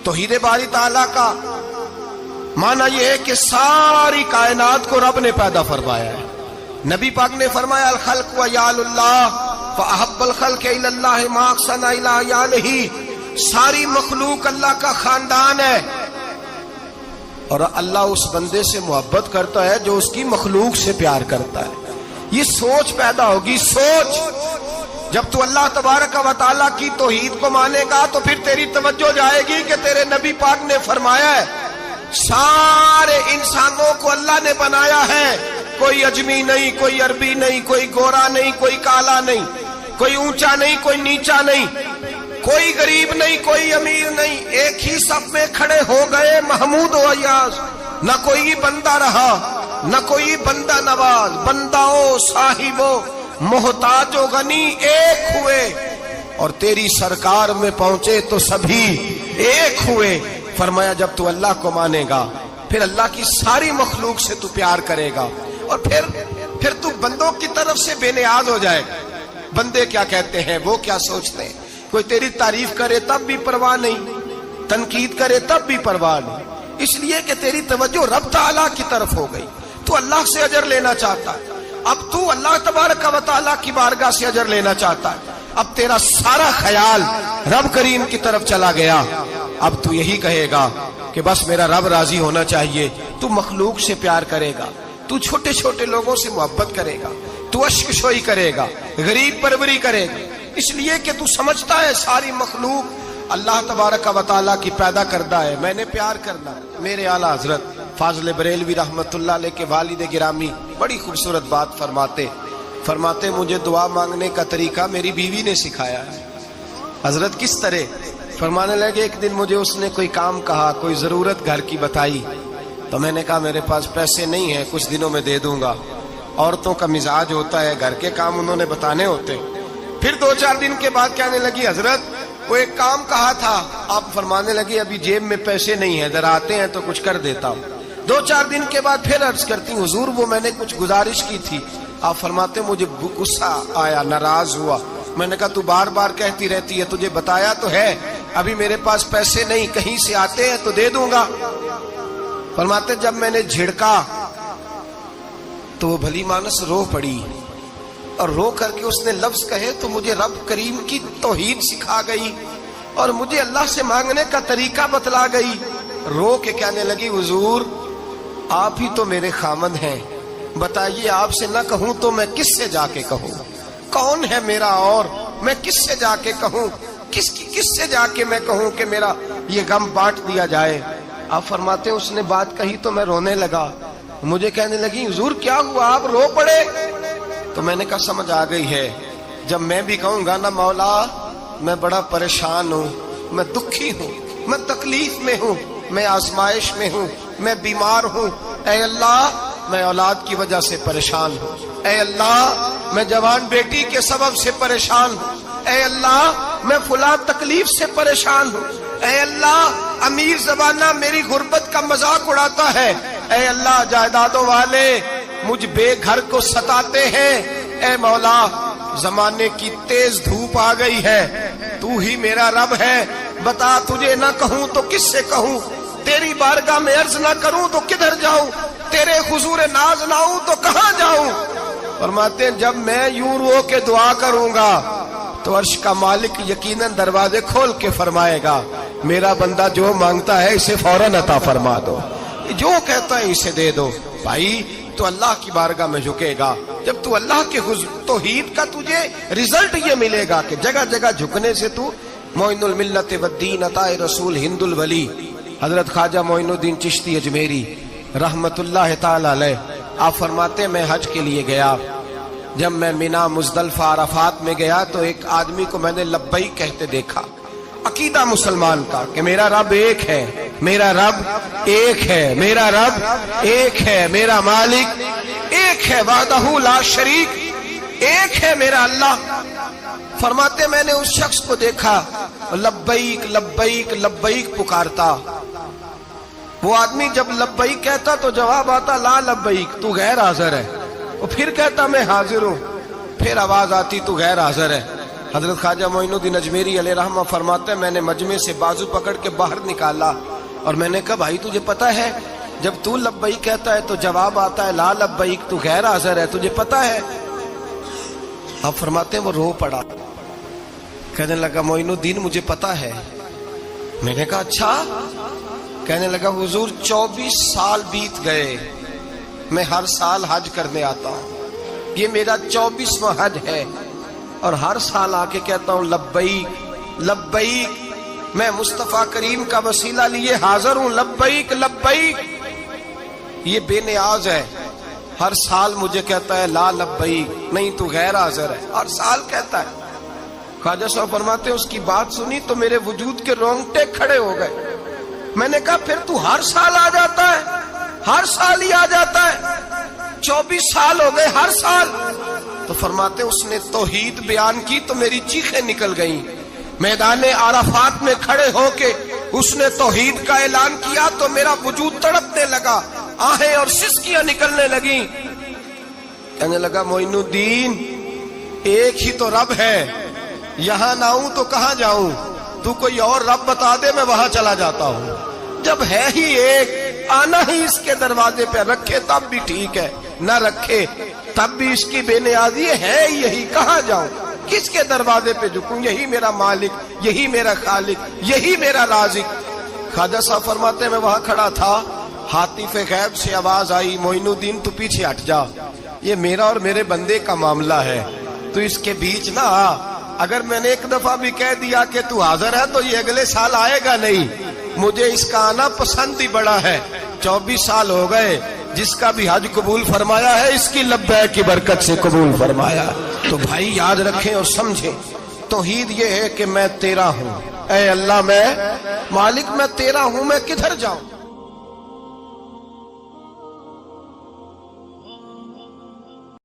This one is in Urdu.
توحید باری تعالیٰ کا معنی یہ ہے کہ ساری کائنات کو رب نے پیدا فرمایا ہے. نبی پاک نے فرمایا الخلق وعیال اللہ فاحب الخلق الی اللہ ما احسن الی عیالہ. ساری مخلوق اللہ کا خاندان ہے اور اللہ اس بندے سے محبت کرتا ہے جو اس کی مخلوق سے پیار کرتا ہے. یہ سوچ پیدا ہوگی. سوچ جب تو اللہ تبارک و تعالیٰ کی توحید کو مانے گا تو پھر تیری توجہ جائے گی کہ تیرے نبی پاک نے فرمایا ہے سارے انسانوں کو اللہ نے بنایا ہے. کوئی اجمی نہیں, کوئی عربی نہیں, کوئی گورا نہیں, کوئی کالا نہیں, کوئی اونچا نہیں, کوئی نیچا نہیں, کوئی غریب نہیں, کوئی امیر نہیں. ایک ہی صف میں کھڑے ہو گئے محمود و ایاز. نہ کوئی بندہ رہا نہ کوئی بندہ نواز. بنداؤں صاحبوں محتاج و غنی ایک ہوئے اور تیری سرکار میں پہنچے تو سبھی ایک ہوئے. فرمایا جب تو اللہ کو مانے گا پھر اللہ کی ساری مخلوق سے تو پیار کرے گا اور پھر تو بندوں کی طرف سے بے نیاز ہو جائے گا. بندے کیا کہتے ہیں, وہ کیا سوچتے ہیں. کوئی تیری تعریف کرے تب بھی پرواہ نہیں, تنقید کرے تب بھی پرواہ نہیں, اس لیے کہ تیری توجہ رب تعالیٰ کی طرف ہو گئی. تو اللہ سے اجر لینا چاہتا ہے. اب تو اللہ تبارک و تعالیٰ کی بارگاہ سے اجر لینا چاہتا ہے. اب تیرا سارا خیال رب کریم کی طرف چلا گیا. اب تو یہی کہے گا کہ بس میرا رب راضی ہونا چاہیے. تو مخلوق سے پیار کرے گا, تو چھوٹے چھوٹے لوگوں سے محبت کرے گا, تو اشک شوئی کرے گا, غریب پروری کرے گا, اس لیے کہ تو سمجھتا ہے ساری مخلوق اللہ تبارک و تعالیٰ کی پیدا کردہ ہے, میں نے پیار کرنا. میرے اعلیٰ حضرت فاضل بریلوی رحمت اللہ علیہ کے والد گرامی بڑی خوبصورت بات فرماتے مجھے دعا مانگنے کا طریقہ میری بیوی نے سکھایا ہے. حضرت کس طرح؟ فرمانے لگے ایک دن مجھے اس نے کوئی کام کہا, کوئی ضرورت گھر کی بتائی, تو میں نے کہا میرے پاس پیسے نہیں ہیں, کچھ دنوں میں دے دوں گا. عورتوں کا مزاج ہوتا ہے, گھر کے کام انہوں نے بتانے ہوتے. پھر 2-4 دن کے بعد کہنے لگی حضرت وہ ایک کام کہا تھا. آپ فرمانے لگے ابھی جیب میں پیسے نہیں ہیں, ذرا آتے ہیں تو کچھ کر دیتا ہوں. 2-4 دن کے بعد پھر عرض کرتی ہوں حضور وہ میں نے کچھ گزارش کی تھی. آپ فرماتے مجھے غصہ آیا, ناراض ہوا. میں نے کہا تو بار بار کہتی رہتی ہے, تجھے بتایا تو ہے, ابھی میرے پاس پیسے نہیں, کہیں سے آتے ہیں تو دے دوں گا. فرماتے جب میں نے جھڑکا تو وہ بھلی مانس رو پڑی اور رو کر کے اس نے لفظ کہے تو مجھے رب کریم کی توحید سکھا گئی اور مجھے اللہ سے مانگنے کا طریقہ بتلا گئی. رو کے کہنے لگی حضور آپ ہی تو میرے خامند ہیں, بتائیے آپ سے نہ کہوں تو میں کس سے جا کے کہوں؟ کون ہے میرا اور میں کس سے جا کے کہوں؟ کس سے جا کے میں کہوں کہ میرا یہ غم بانٹ دیا جائے؟ آپ فرماتے ہیں اس نے بات کہی تو میں رونے لگا. مجھے کہنے لگی حضور کیا ہوا, آپ رو پڑے؟ تو میں نے کہا سمجھ آ گئی ہے, جب میں بھی کہوں گا نا مولا میں بڑا پریشان ہوں, میں دکھی ہوں, میں تکلیف میں ہوں, میں آزمائش میں ہوں, میں بیمار ہوں, اے اللہ میں اولاد کی وجہ سے پریشان ہوں, اے اللہ میں جوان بیٹی کے سبب سے پریشان ہوں, اے اللہ میں فلاں تکلیف سے پریشان ہوں, اے اللہ امیر زبانہ میری غربت کا مذاق اڑاتا ہے, اے اللہ جائیدادوں والے مجھ بے گھر کو ستاتے ہیں, اے مولا زمانے کی تیز دھوپ آ گئی ہے, تو ہی میرا رب ہے, بتا تجھے نہ کہوں تو کس سے کہوں, تیری بارگاہ میں عرض نہ کروں تو کدھر جاؤں, تیرے حضور ناز نہ ہوں تو کہاں جاؤں؟ فرماتے ہیں جب میں یوں رو کے دعا کروں گا تو عرش کا مالک یقیناً دروازے کھول کے فرمائے گا میرا بندہ جو مانگتا ہے اسے فوراً عطا فرما دو, جو کہتا ہے اسے دے دو. بھائی تو اللہ کی بارگاہ میں جھکے گا, جب تو اللہ کے توحید کا تجھے رزلٹ یہ ملے گا کہ جگہ جگہ جھکنے سے تو معین الملت والدین عطا رسول ہند الولی حضرت خواجہ معین الدین چشتی اجمیری رحمت اللہ تعالی علیہ. آپ فرماتے میں حج کے لیے گیا, جب میں مینا مزدلفہ عرفات میں گیا تو ایک آدمی کو میں نے لبیک کہتے دیکھا. عقیدہ مسلمان کا کہ میرا رب ایک ہے, میرا رب ایک ہے, میرا رب ایک ہے, میرا مالک ایک ہے, وحدہ لا شریک, ایک ہے میرا اللہ. فرماتے میں نے اس شخص کو دیکھا لبیک لبیک لبیک پکارتا. وہ آدمی جب لبیک کہتا تو جواب آتا لا لبیک, تو غیر حاضر ہے. وہ پھر کہتا میں حاضر ہوں, پھر آواز آتی تو غیر حاضر ہے. حضرت خواجہ معین الدین اجمیری علیہ رحمہ فرماتے ہیں میں نے مجمع سے بازو پکڑ کے باہر نکالا اور میں نے کہا بھائی تجھے پتہ ہے جب تو لبیک کہتا ہے تو جواب آتا ہے لا لبیک، تو غیر حاضر ہے، تجھے پتہ ہے؟ آپ فرماتے ہیں وہ رو پڑا، کہنے لگا معین الدین مجھے پتہ ہے۔ میں نے کہا اچھا؟ کہنے لگا حضور 24 سال بیت گئے، میں ہر سال حج کرنے آتا ہوں، یہ میرا 24واں حج ہے، اور ہر سال آ کے کہتا ہوں لبیک لبیک، میں مصطفیٰ کریم کا وسیلہ لیے حاضر ہوں، لبیک لبیک۔ یہ بے نیاز ہے، ہر سال مجھے کہتا ہے لا لبیک، نہیں تو غیر حاضر ہے، ہر سال کہتا ہے۔ خواجہ صاحب فرماتے ہیں اس کی بات سنی تو میرے وجود کے رونگٹے کھڑے ہو گئے۔ میں نے کہا پھر تو ہر سال آ جاتا ہے، ہر سال ہی آ جاتا ہے، 24 سال ہو گئے ہر سال۔ تو فرماتے اس نے توحید بیان کی تو میری چیخیں نکل گئیں، میدان عرفات میں کھڑے ہو کے اس نے توحید کا اعلان کیا تو میرا وجود تڑپنے لگا، آہیں اور سسکیاں نکلنے لگیں۔ کہنے لگا معین الدین ایک ہی تو رب ہے، یہاں نہ ہوں تو کہاں جاؤں، تو کوئی اور رب بتا دے میں وہاں چلا جاتا ہوں۔ جب ہے ہی ایک، آنا ہی اس کے دروازے پہ، رکھے تب بھی ٹھیک ہے، نہ رکھے تب بھی اس کی بے نیازی ہے، یہی کہاں جاؤں، کس کے دروازے پہ جھکوں، یہی میرا مالک، یہی میرا خالق، یہی میرا رازق۔ خواجہ صاحب فرماتے ہیں میں وہاں کھڑا تھا، حاطف غیب سے آواز آئی معین الدین تو پیچھے ہٹ جا، یہ میرا اور میرے بندے کا معاملہ ہے، تو اس کے بیچ نہ آ، اگر میں نے ایک دفعہ بھی کہہ دیا کہ تو حاضر ہے تو یہ اگلے سال آئے گا نہیں، مجھے اس کا آنا پسند ہی بڑا ہے۔ 24 سال ہو گئے، جس کا بھی حج قبول فرمایا ہے اس کی لبیک کی برکت سے قبول فرمایا۔ تو بھائی یاد رکھیں اور سمجھیں، توحید یہ ہے کہ میں تیرا ہوں، اے اللہ میں مالک میں تیرا ہوں، میں کدھر جاؤں؟